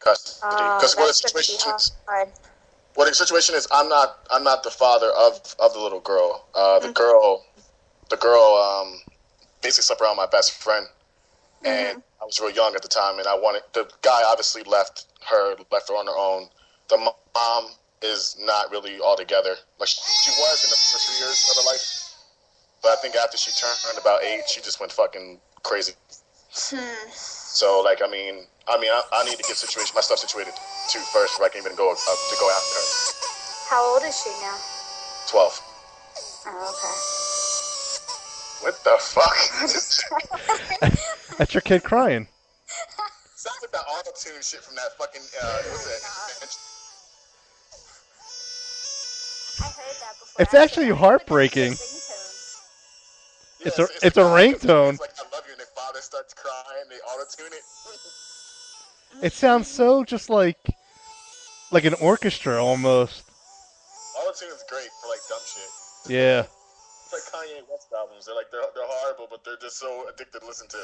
custody. Because what the situation is, I'm not the father of the little girl. The girl basically slept around my best friend, and I was real young at the time, and the guy obviously left her on her own. The mom is not really all together. Like she was in the first 3 years of her life, but I think after she turned about 8, she just went fucking crazy. So like, I need to get my stuff situated too first before I can even go after her. How old is she now? 12. Oh, okay. What the fuck? That's your kid crying. Sounds like that auto-tune shit from that fucking, what's that? I heard that before. It's actually heartbreaking. It's a ringtone. It's like, I love you, and their father starts crying, they auto-tune it. It sounds so just like an orchestra almost. Auto-tune is great for like dumb shit. Yeah. It's like Kanye West albums. They're horrible, but they're just so addicted to listen to.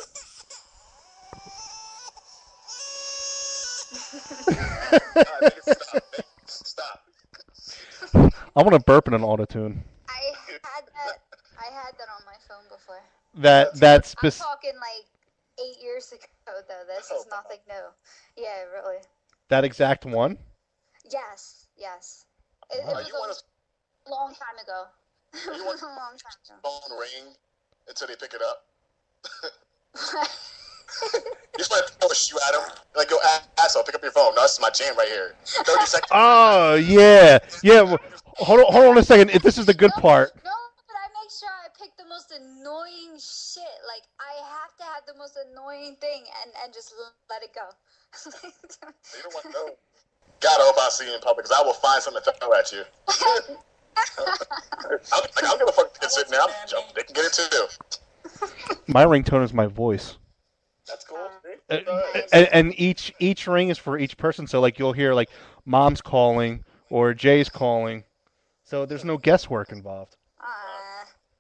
Stop. I want to burp in an auto-tune. I had that on my phone before. That's I'm talking like 8 years ago, though. This is nothing new. Yeah, really. That exact one? Yes. It was a long time ago. You want a long time ago. Phone ring until they pick it up. You just want to throw a shoe at them. Like, yo, asshole, pick up your phone. No, this is my jam right here. 30 seconds. Oh, yeah. Yeah. Hold on a second. This is the good part. No, but I make sure I pick the most annoying shit. Like, I have to have the most annoying thing and just let it go. You don't want to know. God, I hope I see you in public, because I will find something to throw at you. I don't give a fuck if it's sitting there. They can get it too. My ringtone is my voice. That's cool. And each ring is for each person. So like you'll hear like Mom's calling or Jay's calling. So there's no guesswork involved.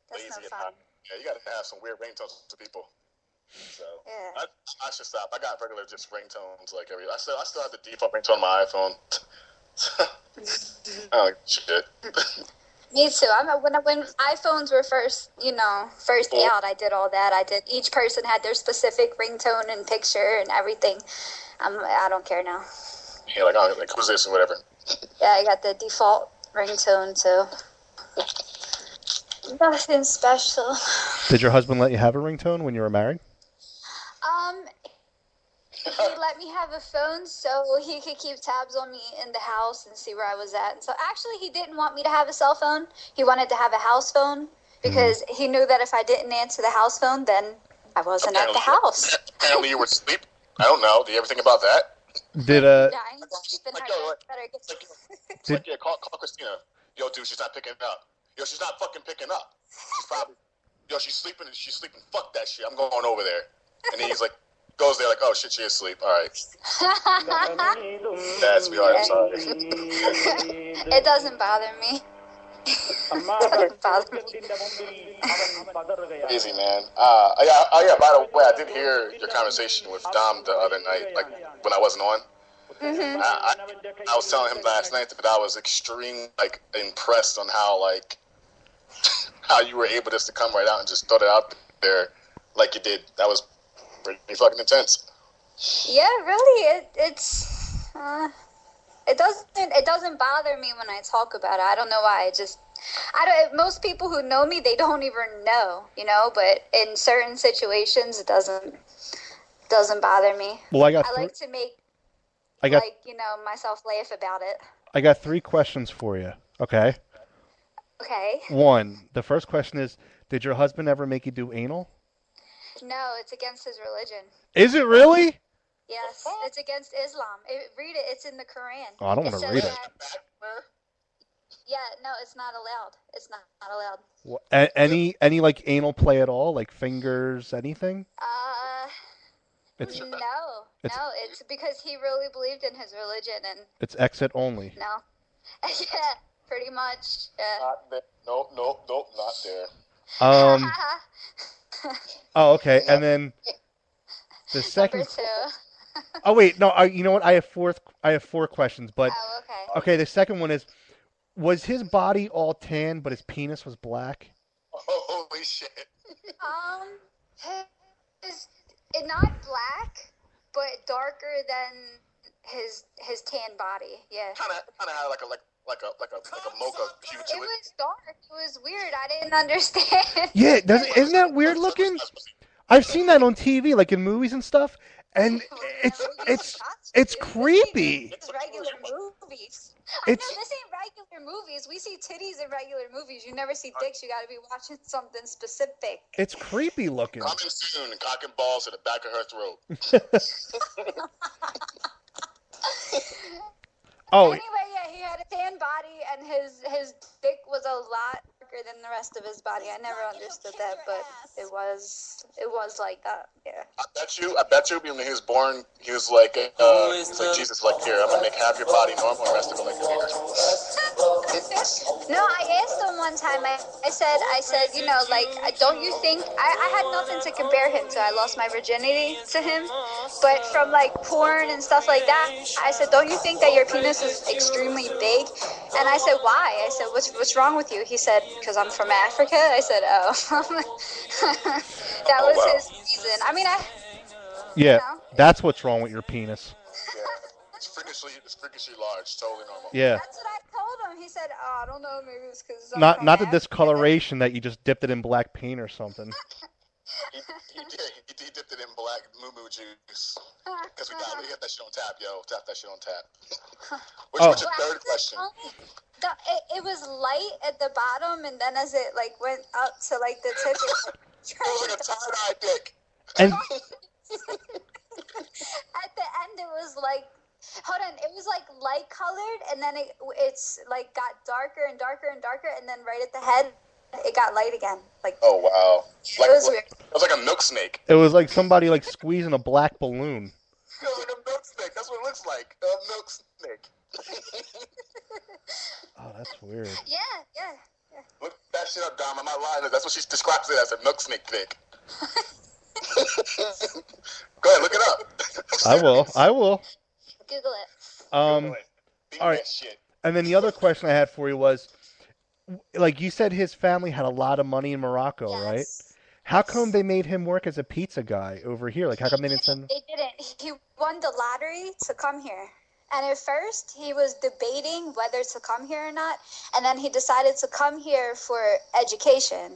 That's no fun. Yeah, you gotta have some weird ringtones to people. So yeah. I should stop. I got regular just ringtones like every. I still have the default ringtone on my iPhone. Oh shit. Me too. When iPhones were first out, I did all that. Each person had their specific ringtone and picture and everything. I don't care now. Yeah, like who's this and whatever. Yeah, I got the default ringtone too. Nothing special. Did your husband let you have a ringtone when you were married? He let me have a phone so he could keep tabs on me in the house and see where I was at. And so actually he didn't want me to have a cell phone. He wanted to have a house phone because he knew that if I didn't answer the house phone, then I wasn't at the house. Apparently you were asleep. I don't know. Do you ever think about that? Call Christina. Yo, dude, she's not picking up. Yo, she's not fucking picking up. She's sleeping. She's sleeping. Fuck that shit. I'm going over there. And then he's like, goes there like, oh shit, she is asleep. All right. That's me. I'm sorry. It doesn't bother me. Easy, man. Yeah. By the way, I did hear your conversation with Dom the other night, like when I wasn't on. Mm-hmm. I was telling him last night that I was extremely impressed on how you were able just to come right out and just throw it out there like you did. That was pretty fucking intense. Yeah, really. It doesn't bother me when I talk about it. I don't know why. Most people who know me, they don't even know, but in certain situations it doesn't bother me. Well, I like to make myself laugh about it. I got 3 questions for you. Okay. Okay. 1. The first question is, did your husband ever make you do anal? No, it's against his religion. Is it really? Yes, it's against Islam. Read it. It's in the Quran. Oh, I don't want to read it. Yeah, no, it's not allowed. It's not allowed. Any anal play at all, like fingers, anything? No. It's because he really believed in his religion and. It's exit only. No. Yeah, pretty much. Not there. Nope, not there. Oh, okay. And then the second. Number 2. Oh wait, no. You know what? I have four questions, but Oh, okay. okay. The second one is: was his body all tan, but his penis was black? Holy shit. Um, his it not black, but darker than his tan body. Yeah. Kind of had like a mocha hue It to it. was dark. It was weird. I didn't understand. Yeah, isn't that weird looking? I've seen that on TV, like in movies and stuff, and it's it's it's creepy. This is regular movies. I know It's this ain't regular movies. We see titties in regular movies. You never see dicks. You got to be watching something specific. it's creepy looking. Coming soon, cock and balls to the back of her throat. Oh, Anyway, yeah, he had a tan body, and his dick was a lot darker than the rest of his body. I never understood that, but it was like that. Yeah. I bet you, when he was born, he was like, Jesus, like, here, I'm gonna make half your body normal, and the rest of it like your penis. No, I asked him one time. I said, you know, like, don't you think I had nothing to compare him to? I lost my virginity to him, but from like porn and stuff like that, I said, don't you think that your penis is extremely big? And I said, why? I said, what's wrong with you? He said, because I'm from Africa. I said, oh, that was his reason. I mean, yeah, you know. that's what's wrong with your penis. Yeah. It's freakishly large, totally normal. Yeah, That's what I told him. He said, oh, I don't know, maybe it's because I'm not from not the Africa. discoloration that you just dipped it in black paint or something. He did. He dipped it in black moo juice. Because we got that shit on tap, yo. Tap that shit on tap. What's your third question? It was light at the bottom, and then as it like went up to like the tip, It was like a tie-dye dick. And at the end it was like, hold on, it was like light colored, and then it's like got darker and darker and darker, and then right at the head it got light again. Like, oh wow, it was weird. It was like a milk snake. it was like somebody like squeezing a black balloon. It was like a milk snake. That's what it looks like. A milk snake. Oh, that's weird. Yeah. Look that shit up, Dom. I'm not lying. That's what she describes it as, a milk snake dick. Go ahead, look it up. I will. Google it. All right. Shit. And then the other question I had for you was, like you said, his family had a lot of money in Morocco, Yes. right? How come they made him work as a pizza guy over here? Like, how come they didn't send? They didn't. He won the lottery to come here. And at first, he was debating whether to come here or not. And then he decided to come here for education.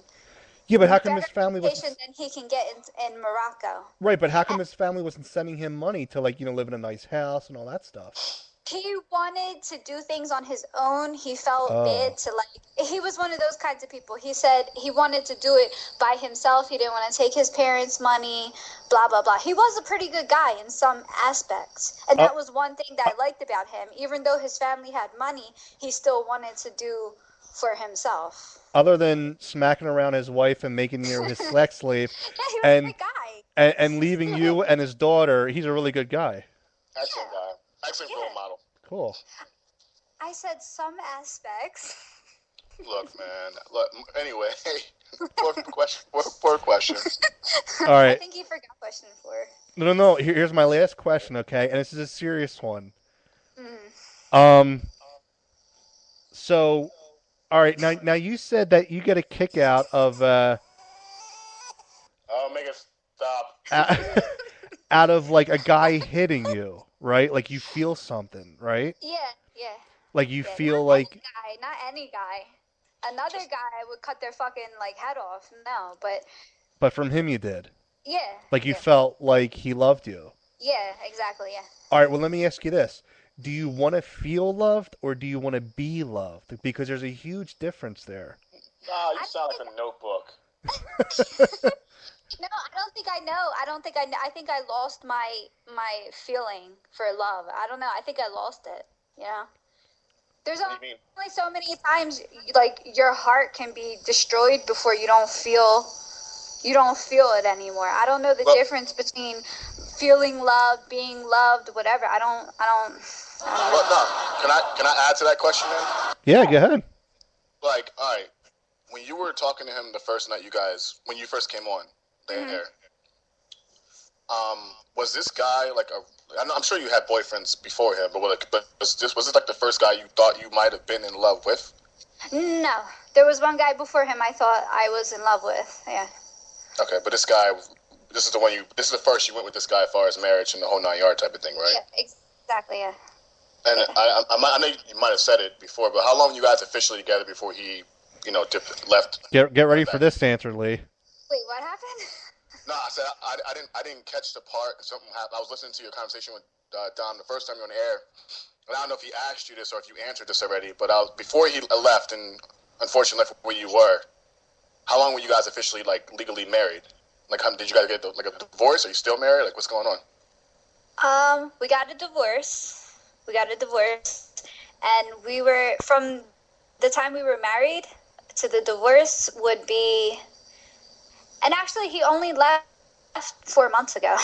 Yeah, but how come Better his family education wasn't? than he can get in Morocco. Right, but how come his family wasn't sending him money to, like, live in a nice house and all that stuff? He wanted to do things on his own. He felt bad to, like, he was one of those kinds of people. He said he wanted to do it by himself. He didn't want to take his parents' money, blah, blah, blah. He was a pretty good guy in some aspects. And that was one thing that I liked about him. Even though his family had money, he still wanted to do for himself. Other than smacking around his wife and making her his sex slave, Yeah, he was and a good guy. and leaving you and his daughter, he's a really good guy. Excellent guy. Excellent role model. Cool. I said some aspects. Look, man. Look. Anyway, fourth question. All right. I think he forgot question 4. No. Here's my last question, okay? And this is a serious one. Mm. So, all right. Now you said that you get a kick out of Oh, make it stop. out of like a guy hitting you, right? Like you feel something, right? Yeah. Like you Yeah, feel not like not any guy. Another guy would cut their fucking like head off. No, but from him you did. yeah. Like you yeah. felt like he loved you. Yeah, exactly. Yeah. All right, well let me ask you this. Do you want to feel loved or do you want to be loved? Because there's a huge difference there. Nah, you sound like a notebook. No, I don't think I know. I think I lost my feeling for love. I don't know. I think I lost it. You know. There's What do you only so many times like your heart can be destroyed before you don't feel it anymore. I don't know the difference between feeling loved, being loved, whatever. I don't know. Well, no. Can I add to that question, man? Yeah, go ahead. Like, all right, when you were talking to him the first night, when you first came on there, was this guy like I'm sure you had boyfriends before him, but was this like the first guy you thought you might have been in love with? No, there was one guy before him I thought I was in love with. Yeah. Okay, but this is the first you went with this guy as far as marriage and the whole 9 yard type of thing, right? Yeah, exactly. Yeah. And I know you might have said it before, but how long were you guys officially together before he, left? Get ready for this answer, Lee. Wait, what happened? No, I said I didn't catch the part. Something happened. I was listening to your conversation with Dom the first time you were on the air, and I don't know if he asked you this or if you answered this already. But before he left, and unfortunately left where you were. How long were you guys officially legally married? Did you guys get a divorce? Are you still married? What's going on? We got a divorce. And we were, from the time we were married to the divorce would be, and actually he only left 4 months ago.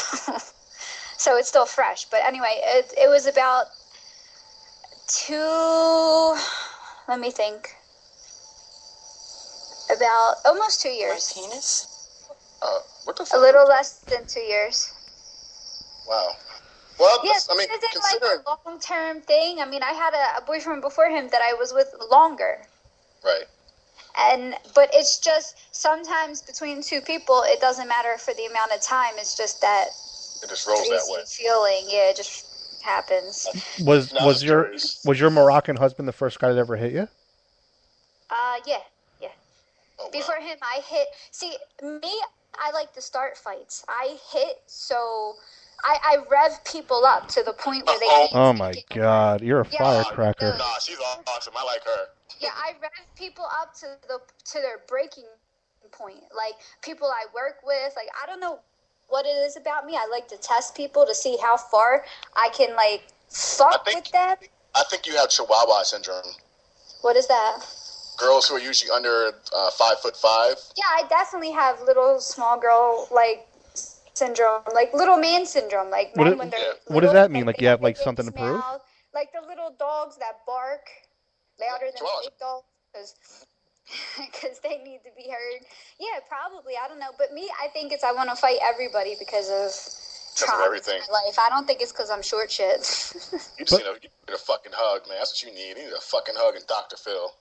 So it's still fresh. But anyway, it was about let me think, about almost 2 years. My penis? What the fuck? A little less than 2 years. Wow. Well, yes, I mean, it considering a long-term thing. I mean, I had a boyfriend before him that I was with longer. Right. But it's just sometimes between two people, it doesn't matter for the amount of time. It's just that it just rolls that way. Feeling, yeah, it just happens. Was your Moroccan husband the first guy that ever hit you? Yeah. Oh, wow. Before him, I hit. See, me, I like to start fights. I hit, so I rev people up to the point where they. Oh my God, you're a firecracker. Nah, she's awesome. I like her. Yeah, I rev people up to their breaking point. Like people I work with, I don't know what it is about me. I like to test people to see how far I can fuck with them. I think you have Chihuahua syndrome. What is that? Girls who are usually under 5'5". Yeah, I definitely have little small girl syndrome, little man syndrome. What does that mean? You have something to prove? Like the little dogs that bark louder than big dogs because they need to be heard. Yeah, probably. I don't know. But me, I think I want to fight everybody because of everything. In my life. I don't think it's because I'm short shit. You just need a fucking hug, man. That's what you need. You need a fucking hug and Dr. Phil.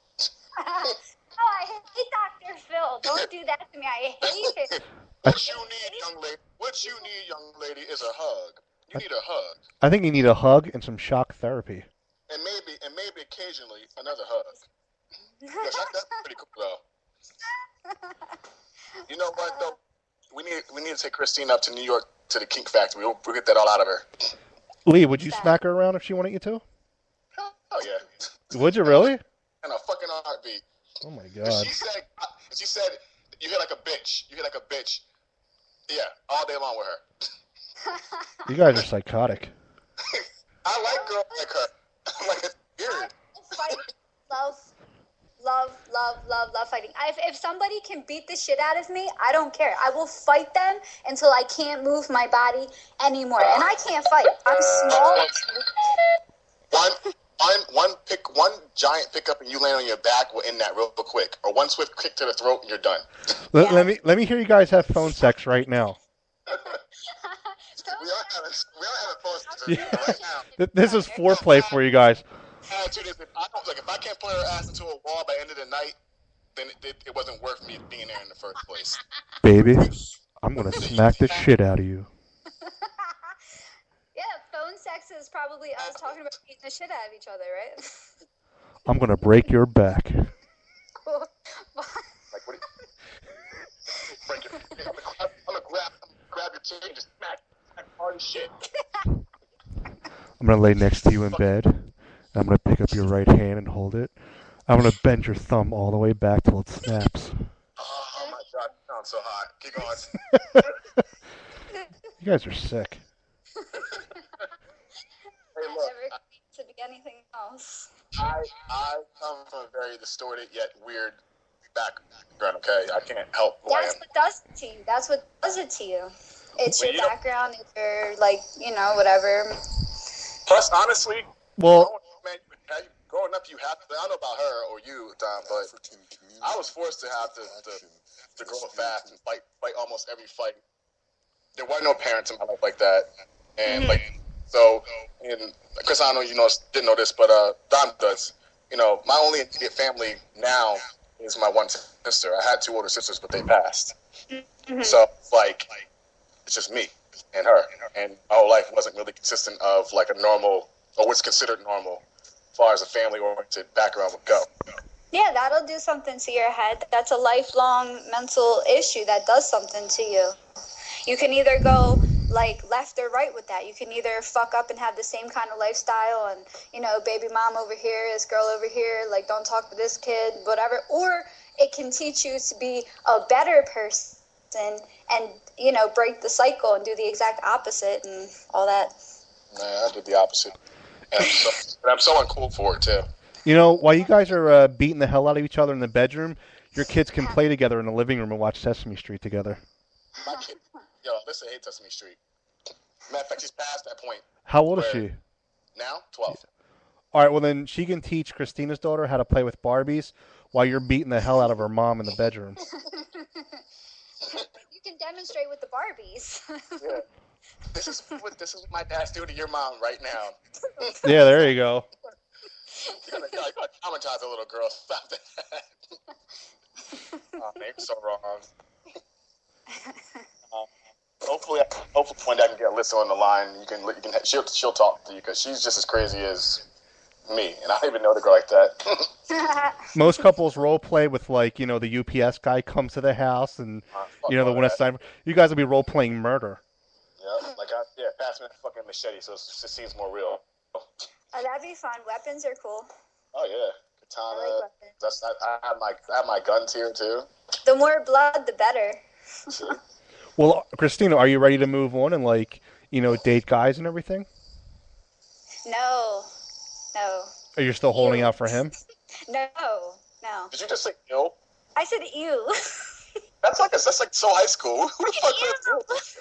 No, I hate Dr. Phil. Don't do that to me. I hate him. What you need, young lady, is a hug. You need a hug. I think you need a hug and some shock therapy. And maybe occasionally another hug. That's pretty cool though. You know what though? We need to take Christine up to New York to the Kink Factory. We'll get that all out of her. Lee, would you smack her around if she wanted you to? Oh yeah. Would you really? In a fucking heartbeat. Oh my God. She said you hit like a bitch. Yeah, all day long with her. You guys are psychotic. I like girls like her. I'm like, it's weird. Love fighting. If somebody can beat the shit out of me, I don't care. I will fight them until I can't move my body anymore. And I can't fight. I'm small. One giant pickup and you land on your back will end that real quick. Or one swift kick to the throat and you're done. Let me hear you guys have phone sex right now. we all have phone sex right now. This is foreplay for you guys. If I can't put her ass into a wall by the end of the night, then it wasn't worth me being there in the first place. Baby, I'm gonna smack the shit out of you. Yeah, phone sex is probably us talking about beating the shit out of each other, right? I'm gonna break your back. What I'm gonna grab your chain and just smack hard as shit. I'm gonna lay next to you in bed. I'm gonna pick up your right hand and hold it. I'm gonna bend your thumb all the way back till it snaps. Oh my God, it sounds so hot. Keep going. You guys are sick. Hey, look, to be anything else. I come from a very distorted yet weird background. Okay, I can't help who I am. That's what does it to you. That's what does it to you. It's your background. It's your whatever. Plus, honestly, growing up, you have to. I don't know about her or you, Tom, but I was forced to have to grow up fast and fight almost every fight. There were no parents in my life like that, and So, and Chris, I don't know didn't know this, but Don does. My only immediate family now is my one sister. I had 2 older sisters, but they passed. Mm-hmm. So, like, it's just me and her, and my whole life wasn't really consistent of like a normal or what's considered normal, as far as a family-oriented background would go. Yeah, that'll do something to your head. That's a lifelong mental issue that does something to you. You can either go like left or right with that. You can either fuck up and have the same kind of lifestyle and, baby mom over here, this girl over here, like don't talk to this kid, whatever. Or it can teach you to be a better person and, break the cycle and do the exact opposite and all that. Nah, I did the opposite. And I'm so uncool for it, too. While you guys are beating the hell out of each other in the bedroom, your kids can play together in the living room and watch Sesame Street together. My kid, listen, hate Sesame Street. Matter of fact, she's past that point. How old is she? Now? 12. All right, well then she can teach Christina's daughter how to play with Barbies while you're beating the hell out of her mom in the bedroom. You can demonstrate with the Barbies. Yeah. This is what my dad's doing to your mom right now. Yeah, there you go. You're gonna traumatize a little girl. Stop that. Oh, man, you're so wrong. Hopefully one day I can get Alyssa on the line. She'll talk to you because she's just as crazy as me, and I don't even know the girl like that. Most couples role play with the UPS guy comes to the house and the one assignment. You guys will be role playing murder. Yeah, pass me that fucking machete so it seems more real. Oh, that'd be fun. Weapons are cool. Oh yeah, katana. I like weapons. I have my guns here too. The more blood, the better. Well, Christina, are you ready to move on and date guys and everything? No. Are you still holding out for him? No. Did you just say ew? I said ew. That's like so high school. Who the fuck says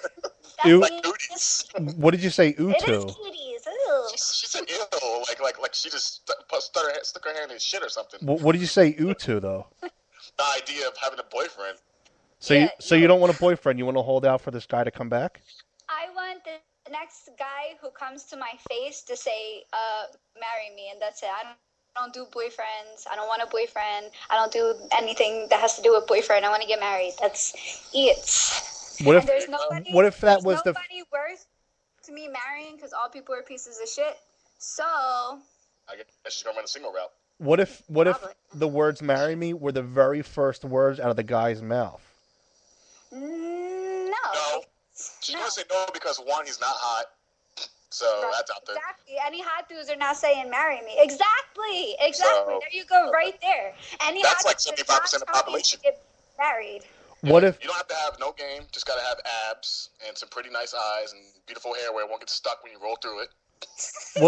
ew? Like cooties. What did you say ew to? It is cooties. Ew. She said ew, like she just stuck her hand in shit or something. What did you say ew to though? The idea of having a boyfriend. So you don't want a boyfriend. You want to hold out for this guy to come back? I want the next guy who comes to my face to say, marry me, and that's it. I don't do boyfriends. I don't want a boyfriend. I don't do anything that has to do with boyfriend. I want to get married. That's it. What if that was nobody worth to me marrying because all people are pieces of shit. So I guess she's gonna run a single route. What if the words "marry me" were the very first words out of the guy's mouth? No. She's gonna say no because one, he's not hot. So that's out there. Exactly. Any hot dudes are not saying marry me. Exactly. So, there you go, right there. Any that's hot like 75% of the population. Get married. What if you don't have to have no game, just gotta have abs and some pretty nice eyes and beautiful hair where it won't get stuck when you roll through it.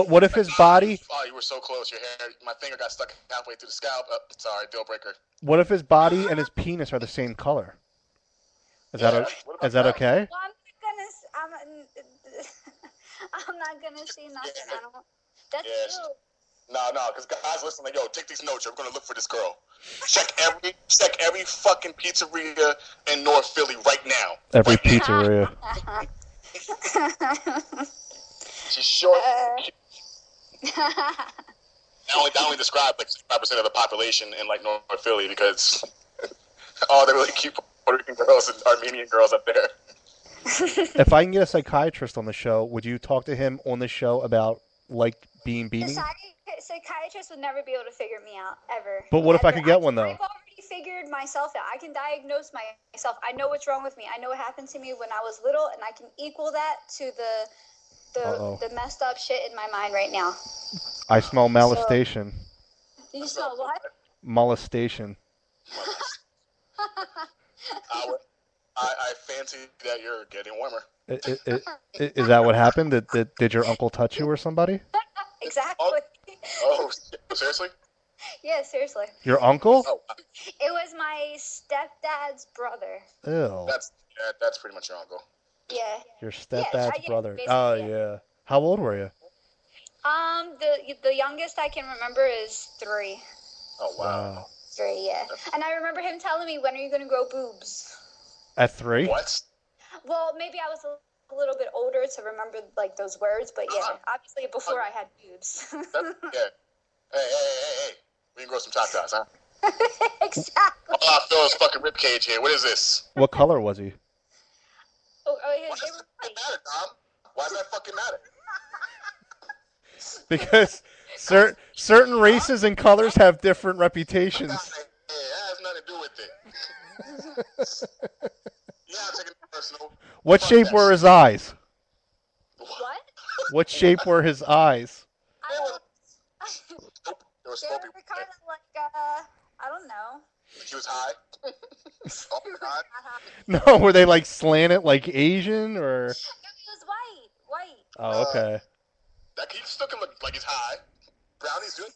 What if his body? Oh, you were so close. Your hair, my finger got stuck halfway through the scalp. Oh, sorry, deal breaker. What if his body and his penis are the same color? Is that okay? Well, I'm not gonna say nothing. Yeah. That's you. No, because guys listen, like, yo, take these notes. We're gonna look for this girl. Check every fucking pizzeria in North Philly right now. Every pizzeria. She's short. I only describe like 5% of the population in like North Philly because all the really cute Puerto Rican girls and Armenian girls up there. If I can get a psychiatrist on the show, would you talk to him on the show about being beaten? The psychiatrist would never be able to figure me out ever. But what if I could get one though? I've already figured myself out. I can diagnose myself. I know what's wrong with me. I know what happened to me when I was little, and I can equal that to the messed up shit in my mind right now. I smell molestation. You smell what? Molestation. I fancy that you're getting warmer. Is that what happened? Did your uncle touch you or somebody? Exactly. Oh, seriously? Yeah, seriously. Your uncle? Oh. It was my stepdad's brother. Ew. That's pretty much your uncle. Yeah. Your stepdad's brother. Oh, yeah. How old were you? The youngest I can remember is 3. Oh, wow. 3, yeah. And I remember him telling me, when are you going to grow boobs? At 3? What? Well, maybe I was a a little bit older to remember like those words, but yeah, obviously before I had boobs. Yeah. Hey. We can grow some tatas, huh? Exactly. All I feel is fucking ribcage here. What is this? What color was he? Oh yeah, Why does that matter, Dom? Why does that fucking matter? Because certain races and colors have different reputations. That has nothing to do with it. Yeah, I'm taking it personal. What Fuck shape that were shit. his eyes? What? What shape were his eyes? I don't. Nope. They were They were smoking. kind of like I don't know. He was high. Oh, God. No, were they like slanted like Asian or? No, he was white. Oh, okay. That he still can look like he's high. Brownie's doing.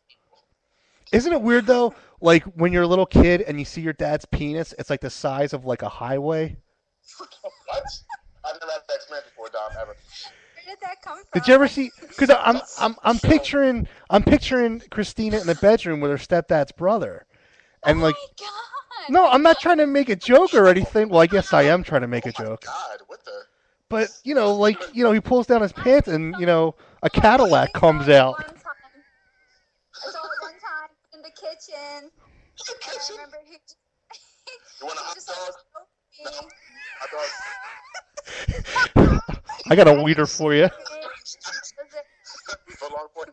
Isn't it weird though? Like when you're a little kid and you see your dad's penis, it's like the size of like a highway. What? I've never had that experience before, Dom, ever. Where did that come from? Did you ever see? Because I'm picturing Christina in the bedroom with her stepdad's brother, and oh like, my God. no, I'm not trying to make a joke or anything. Well, I guess I am trying to make a joke. God, what the? But he pulls down his pants and a Cadillac comes out. I saw it one time in the kitchen. The kitchen? I remember he You want a hot just dog? like, No. me. Hot dog. I got a weeder for you. For a long point.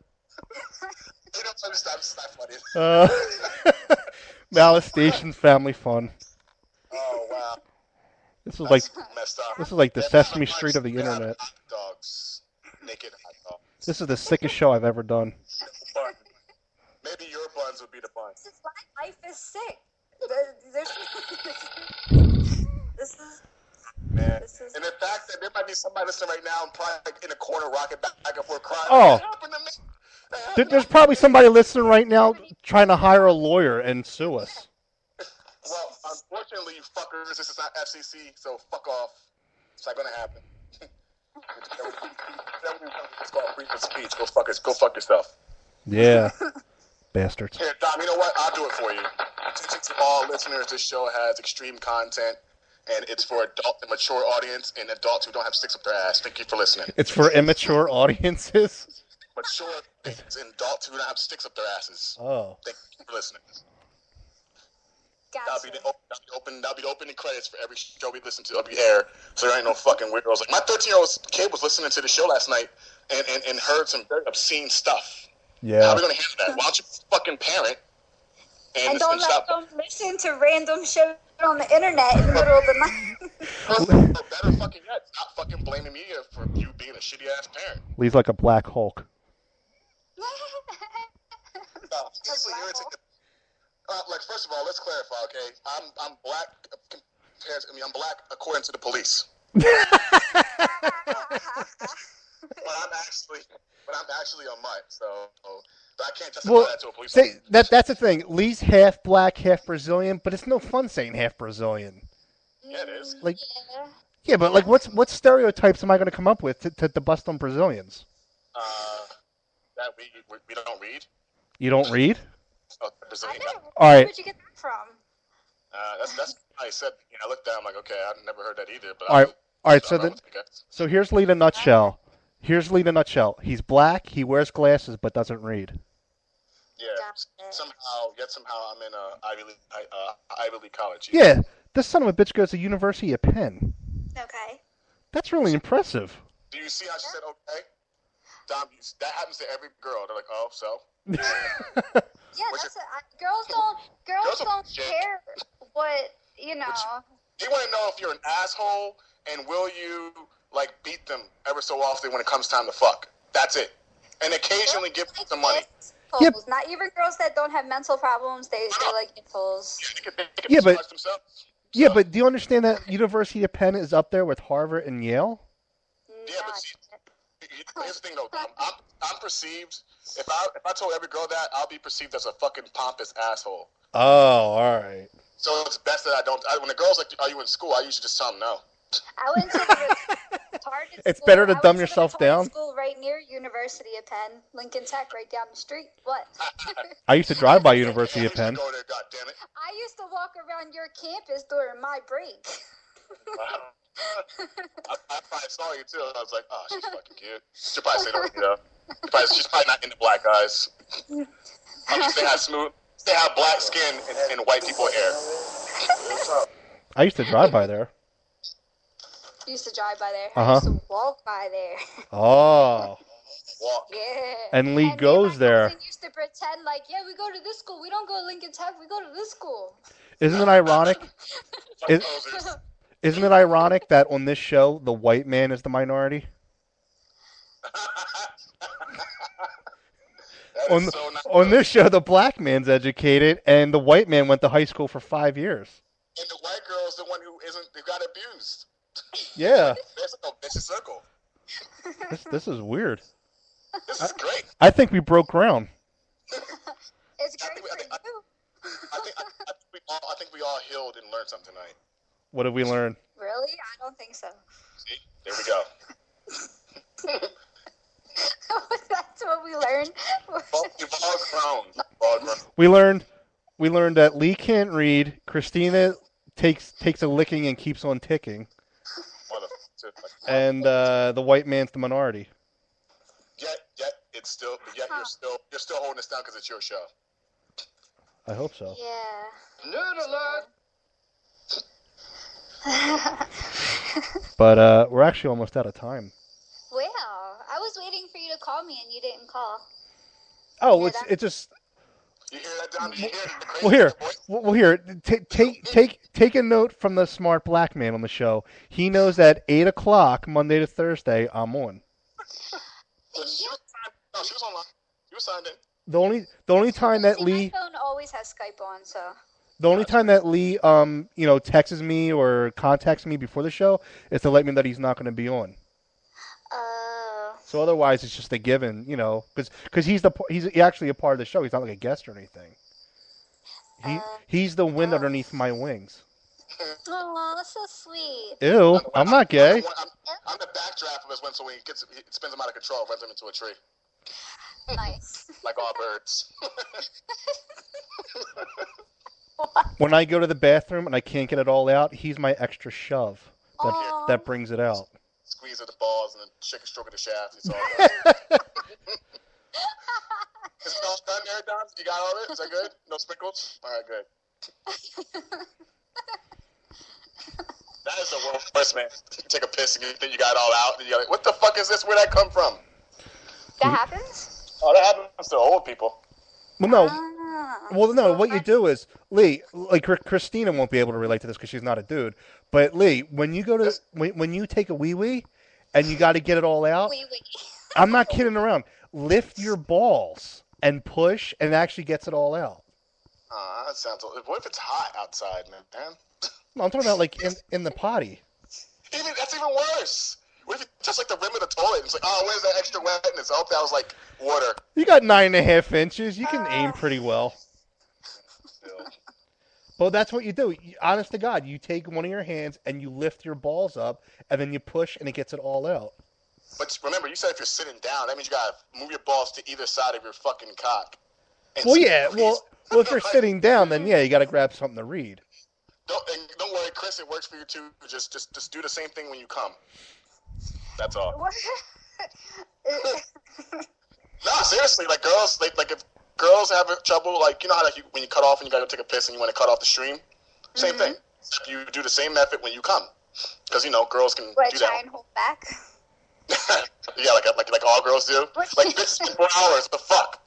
You know, I'm just not funny. Malice Station's family fun. Oh wow. This is like Messed up. this is like the Sesame Street of the internet. Hot dogs. Naked hot dogs. This is the sickest show I've ever done. Bun. Maybe your buns would be the buns. This is why life is sick. This is. Man. This is. And the fact that there might be somebody listening right now and probably like, in a corner rocking back and forth crying. Oh. What happened to me? There's probably somebody listening right now trying to hire a lawyer and sue us. Well, unfortunately, you fuckers, this is not FCC, so fuck off. It's not gonna happen. It's called freedom of speech. Go fuck yourself. Yeah. Bastards. Here, Dom, you know what? I'll do it for you. Attention to all listeners, this show has extreme content, and it's for adult and mature audience and adults who don't have sticks up their ass. Thank you for listening. It's for immature audiences. Mature and adults who don't have sticks up their asses. Oh. Thank you for listening. Gotcha. That'll be the opening credits for every show we listen to. It'll be air, so there ain't no fucking weirdos. Like my 13-year-old kid was listening to the show last night and heard some very obscene stuff. Yeah. How are we gonna handle that? Why don't you fucking parent And don't let them listen to random shit on the internet in the middle of the night. Or better fucking yet, stop fucking blaming me for you being a shitty ass parent. Leaves like a black Hulk. No, seriously, irritated. Like, first of all, let's clarify, okay? I'm black. I'm black according to the police. But I'm actually a mutt, so but I can't justify that to a police officer. That's the thing. Lee's half black, half Brazilian, but it's no fun saying half Brazilian. Yeah, it is. Like, yeah, but like, what stereotypes am I going to come up with to bust on Brazilians? That we don't read. You don't read? Oh, Brazilian. All right. Where'd you get that from? That's I said. I looked down. I'm like, okay, I've never heard that either. But All right. So So here's Lee in a nutshell. He's black. He wears glasses, but doesn't read. Yeah. Somehow I'm in a Ivy League college. Yeah. This son of a bitch goes to University of Penn. Okay. That's really impressive. Do you see how she said okay? Dom, that happens to every girl. They're like, oh, so. Yeah, girls don't care what, you know. They want to know if you're an asshole and will you like beat them ever so often when it comes time to fuck. That's it. And occasionally give them some money. Yep. Not even girls that don't have mental problems, they like assholes. Yeah, but themselves. Yeah, but do you understand that University of Penn is up there with Harvard and Yale? Yeah, but see, here's the thing though, Dom. I'm perceived. If I told every girl that, I'll be perceived as a fucking pompous asshole. Oh, all right. So it's best that I don't. When the girl's like, "Are you in school?" I usually just tell them no. I went to the Target It's school. better to dumb I went yourself to the Target down. School right near University of Penn, Lincoln Tech, right down the street. What? I used to drive by University of Penn. Go there, God damn it. I used to walk around your campus during my break. Wow. I probably saw you too. I was like, oh, she's fucking cute. She'll probably say no, you know. She's probably not into black guys. They have black skin and white people hair. I used to drive by there. You used to drive by there. Uh-huh. I used to walk by there. Oh. Walk. Yeah. And Lee goes there. And used to pretend like, yeah, we go to this school. We don't go to Lincoln Tech. We go to this school. Isn't it ironic? Isn't it ironic that on this show the white man is the minority? On this show, the black man's educated, and the white man went to high school for 5 years. And the white girl is the one who got abused. Yeah. There's a vicious circle. This is weird. This is great. I think we broke ground. It's great for you. I think we all healed and learned something tonight. What did we learn? Really? I don't think so. See? There we go. That's what we learned. We've all grown. We learned that Lee can't read. Christina takes a licking and keeps on ticking. And the white man's the minority. Yet you're still holding us down because it's your show. I hope so. Yeah. Nerd alert. But we're actually almost out of time. Well, I was waiting for you to call me and you didn't call. Oh, it's just. You hear that, Don? You hear it? Well, here. Take a note from the smart black man on the show. He knows that 8:00 Monday to Thursday I'm on. No, she was online. She was signed in. The only time that Lee. My phone always has Skype on, so. The only time that Lee texts me or contacts me before the show is to let me know that he's not going to be on. So otherwise, it's just a given, because he's actually a part of the show. He's not like a guest or anything. He's the wind underneath my wings. Oh, that's so sweet. Ew, I'm not gay. I'm the backdraft of his when so when he spins him out of control, runs him into a tree. Nice. Like all birds. When I go to the bathroom and I can't get it all out, he's my extra shove that brings it out. Squeeze of the balls and then shake a stroke of the shaft. It's all done. Is it all done there, Don? You got all of it? Is that good? No sprinkles? All right, good. That is the worst, man. You take a piss and you think you got it all out, and you're like, what the fuck is this? Where'd that come from? That happens? Oh, that happens to old people. Well, no. What you do is, Lee, like Christina won't be able to relate to this because she's not a dude. But Lee, when you go to when you take a wee wee, and you got to get it all out, I'm not kidding around. Lift your balls and push, and it actually gets it all out. That sounds. What if it's hot outside, man? No, I'm talking about like in the potty. That's even worse. What if it's just like the rim of the toilet? It's like, oh, where's that extra wetness? I hope that was like water. You got 9.5 inches. You can aim pretty well. Well, that's what you do. Honest to God, you take one of your hands and you lift your balls up, and then you push, and it gets it all out. But remember, you said if you're sitting down, that means you gotta move your balls to either side of your fucking cock. Well, yeah. Well, if you're sitting down, then yeah, you got to grab something to read. Don't worry, Chris. It works for you too. Just do the same thing when you come. That's all. No, seriously, like girls, like if girls have trouble, like you know how like when you cut off and you gotta take a piss and you want to cut off the stream, same thing. You do the same method when you come, because girls can do that. Try and hold back. Yeah, like all girls do. Like bitch, 4 hours. The fuck.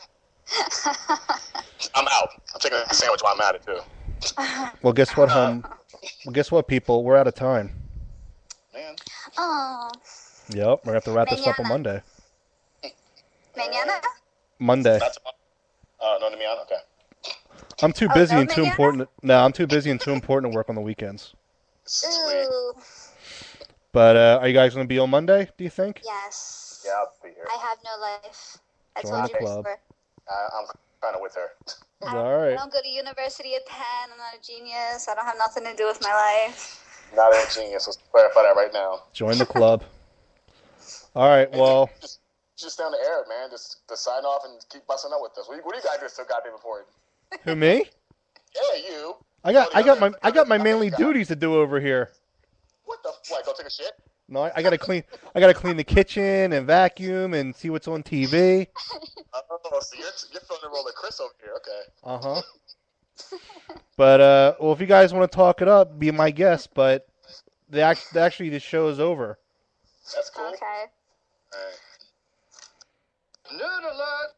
I'm out. I'm taking a sandwich while I'm at it too. Well, guess what, Guess what, people? We're out of time. Man. Oh. Yep, we're gonna have to wrap this up on Monday. Mañana? Monday. No, mañana. Okay. I'm too busy and too important. No, I'm too busy and too important to work on the weekends. Sweet. Ooh. But are you guys gonna be on Monday? Do you think? Yes. Yeah, I'll be here. I have no life. I Join told the you club. before. I'm kind of with her. All right. I don't go to university at Penn. I'm not a genius. I don't have nothing to do with my life. Not a genius. Let's clarify that right now. Join the club. All right. Well. Just down the air, man. Just to sign off and keep busting up with us. What do you guys do so goddamn important? Who, me? Yeah, you. I got my manly duties to do over here. What the? What? Go take a shit? No, I gotta clean. I gotta clean the kitchen and vacuum and see what's on TV. Oh, so you're filling the role of Chris over here. Okay. But well, if you guys want to talk it up, be my guest. But actually, the show is over. That's cool. Okay. All right. Nerd alert!